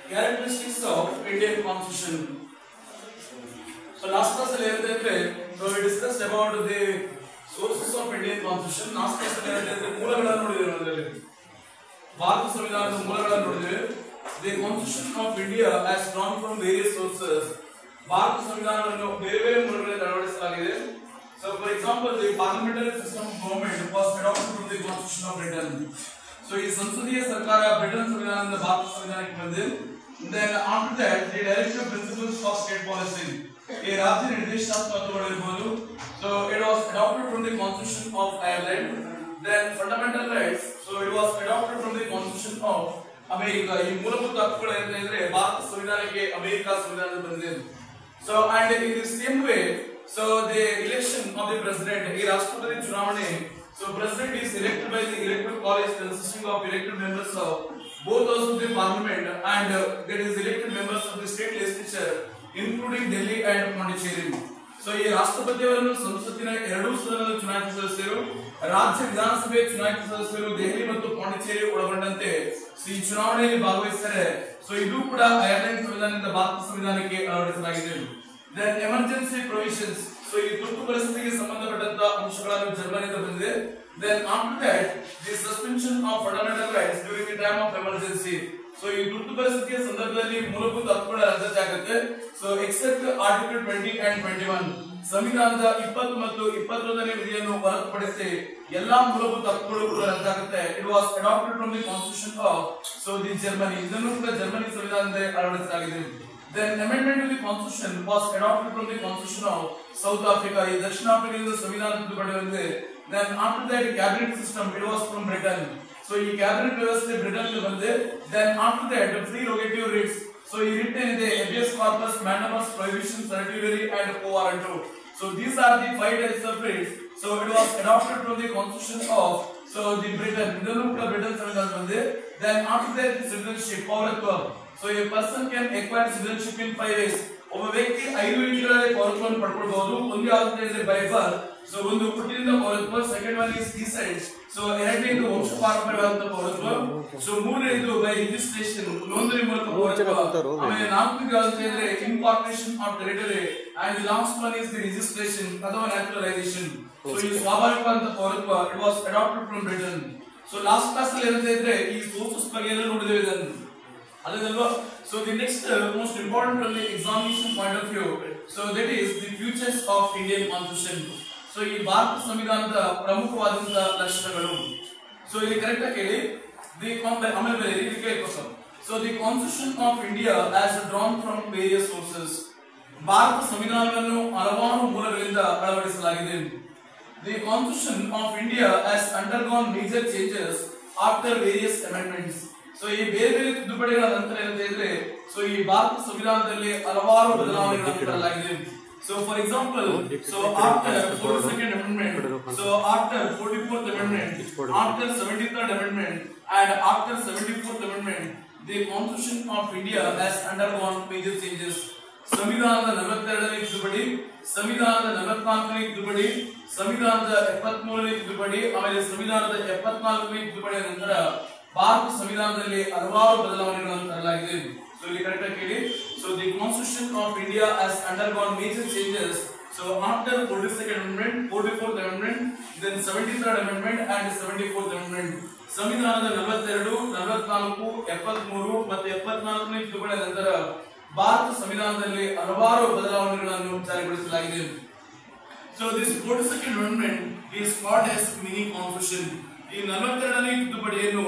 Characteristics of Indian Constitution. So last class we discussed about the sources of Indian Constitution. Last class the Constitution of India has drawn from various sources. So for example, the parliamentary system of government was adopted from the Constitution of Britain. So this Sansadiya Sarkara Britain Samvidhanada Bharat Samvidhanಕ್ಕೆ ಬಂದಿದೆ. Then after that, the directive principles of state policy. A Rajya Nirdeಶನಾತ್ಮಕಗಳು ಇರಬಹುದು. So it was adopted from the Constitution of Ireland. Then fundamental rights. So it was adopted from the Constitution of America. ಈ ಮೂಲಭೂತ ಹಕ್ಕುಗಳು ಏನಂದ್ರೆ ಭಾರತ ಸಂವಿಧಾನಕ್ಕೆ America ಸಂವಿಧಾನ ಬಂದಿದೆ. So and in the same way, so the election of the president, ಈ ರಾಷ್ಟ್ರಪತಿ ಚುನಾವಣೆ. So president is elected by the electoral college consisting of elected members of both those of the parliament and that is elected members of the state legislature including Delhi and Pondicherry. So ಈ ರಾಷ್ಟ್ರಪತಿಯವರನ್ನು ಸಂಸತ್ತಿನ ಎರಡೂ ಸದನದ ಚುನಾಯಿತ ಸದಸ್ಯರು, ರಾಜ್ಯ ವಿಧಾನಸಭೆ ಚುನಾಯಿತ ಸದಸ್ಯರು ದೆಹಲಿ ಮತ್ತು ಪಾಂಡಿಚೇರಿ ಒಳಗೊಂಡಂತೆ ಈ ಚುನಾವಣೆಯಲ್ಲಿ ಭಾಗವಹಿಸುತ್ತಾರೆ. ಸೊ ಇದು ಕೂಡ ಐರ್ಲೆಂಡ್ ಸಂವಿಧಾನದಿಂದ ಭಾರತ ಸಂವಿಧಾನಕ್ಕೆ ಅಳವಡಿಸಲಾಗಿದೆ. Then emergency provisions. So ಈ ತುರ್ತು ಪರಿಸ್ಥಿತಿಗೆ ಸಂಬಂಧಪಟ್ಟಂತ ಅಂಶಗಳನ್ನು ಜರ್ಮನಿಯಿಂದ ಬಂದಿದೆ. Then after that, the suspension of fundamental rights during the time of emergency. So ಈ ತುರ್ತು ಪರಿಸ್ಥಿತಿಯ ಸಂದರ್ಭದಲ್ಲಿ ಮೂಲಭೂತ ಹಕ್ಕುಗಳ ರದ್ದಾಗುತ್ತೆ. So except Article 20 and 21, ಸಂವಿಧಾನದ 20 ಮತ್ತು 21ನೇ ವಿಧಿಯನ್ನು ಹೊರತುಪಡಿಸಿ ಎಲ್ಲಾ ಮೂಲಭೂತ ಹಕ್ಕುಗಳು ಕೂಡ ರದ್ದಾಗುತ್ತೆ. It was adopted from the Constitution of the Germany. ಇದನ್ನು ಕೂಡ ಜರ್ಮನಿ ಸಂವಿಧಾನದಲ್ಲಿ ಅಳವಡಿಸಲಾಗಿದೆ. Then amendment to the constitution was adopted from the constitution of South Africa. ಈ ದಕ್ಷಿಣ ಆಫ್ರಿಕಾದ ಸಂವಿಧಾನ ತಿದ್ದುಪಡಿ ಬಂದಿದೆ. Then after that cabinet system, it was from Britain. So ಈ cabinet ವ್ಯವಸ್ಥೆ ಬ್ರಿಟನ್ ಬಂದಿದೆ. Then after that prerogative writs. So ಈ writ ಏನಿದೆ habeas corpus, mandamus, prohibition, certiorari and quo warranto. So these are the 5 types of writs. So it was adopted from the constitution of the Britain. ಇದನ್ನು ಕೂಡ Britain ಸಂವಿಧಾನ ಬಂದಿದೆ. Then after that citizenship, ಪೌರತ್ವ. So a person can acquire citizenship in 5 ways. ಒಬ್ಬ ವ್ಯಕ್ತಿ 5 ರೀತಿಗಳಲ್ಲಿ ಪೌರತ್ವವನ್ನು ಪಡೆಯಬಹುದು. ಒಂದು ಯಾವುದು ಅಂದ್ರೆ ಬೈ ಬರ್ತ್. So ಒಂದು ಹುಟ್ಟಿನಿಂದ ಪೌರತ್ವ. Second one is descent. So ಎರಡನೇದು ವಂಶ ಪಾರಂಪರ್ಯವಾದ ಪೌರತ್ವ. So ಮೂರನೇದು ಬೈ ರಿಜಿಸ್ಟ್ರೇಷನ್, ನೋಂದಣಿ ಮೂಲಕ ಪೌರತ್ವ. ಆಮೇಲೆ ನಾಲ್ಕನೇದು ಯಾವುದು ಅಂದ್ರೆ incorporation of territory and the last one is the registration ಅಥವಾ ನ್ಯಾಚುರಲೈಸೇಷನ್. So ಈ ಸ್ವಾಭಾವಿಕವಾದ ಪೌರತ್ವ it was adopted from Britain. So last class ಅಲ್ಲಿ ಏನಂತ ಇದ್ರೆ ಈ ಸೋರ್ಸಸ್ ಬಗ್ಗೆ ಎಲ್ಲ ನೋಡಿದ್ದೇವೆ ಇದನ್ನು. So the next most important from the examination point of view, so that is the features of Indian Constitution. So ಈ ಭಾರತ ಸಂವಿಧಾನದ ಪ್ರಮುಖವಾದಂತ ಲಕ್ಷಣಗಳು. So ಇಲ್ಲಿ ಕರೆಕ್ಟ್ ಆಗಿ ಹೇಳಿ So the Constitution of India has drawn from various sources. Bharat ಸಂವಿಧಾನವನ್ನು ಹಲವಾರು ಮೂಲಗಳಿಂದ ಅಳವಡಿಸಲಾಗಿದೆ. The Constitution of India has undergone major changes after various amendments. So ಈ ಬೇರೆ ಬೇರೆ ತಿದ್ದುಪಡಿಗಳ ನಂತರ ಏನಂತ ಹೇಳಿದ್ರೆ ಸೊ ಈ ಭಾರತ ಸಂವಿಧಾನದಲ್ಲಿ ಹಲವಾರು ಬದಲಾವಣೆಗಳನ್ನು ತರಲಾಗಿದೆ. So for example, so after 42nd amendment, so after 44th amendment, after 73rd amendment and after 74th amendment, the Constitution of India has undergone major changes. ಸಂವಿಧಾನದ 42ನೇ ತಿದ್ದುಪಡಿ, ಸಂವಿಧಾನದ 44ನೇ ತಿದ್ದುಪಡಿ, ಸಂವಿಧಾನದ 73ನೇ ತಿದ್ದುಪಡಿ, ಆಮೇಲೆ ಸಂವಿಧಾನದ 74ನೇ ತಿದ್ದುಪಡಿಯ ನಂತರ ಭಾರತ ಸಂವಿಧಾನದಲ್ಲಿ ಹಲವಾರು ಬದಲಾವಣೆಗಳನ್ನು ತರಲಾಗಿದೆ. So ಇಲ್ಲಿ ಕರೆಕ್ಟ್ ಆಗಿ ಹೇಳಿ So the Constitution of India has undergone major changes. So after 42nd amendment, 44th amendment, then 73rd amendment and 74th amendment. ಸಂವಿಧಾನದ 42, 44, 73 ಮತ್ತು 74ನೇ ತಿದ್ದುಪಡಿಯ ನಂತರ ಭಾರತ ಸಂವಿಧಾನದಲ್ಲಿ ಹಲವಾರು ಬದಲಾವಣೆಗಳನ್ನು ಜಾರಿಗೊಳಿಸಲಾಗಿದೆ. So this 42nd amendment is called as mini constitution. ಈ 42ನೇ ತಿದ್ದುಪಡಿಯನ್ನು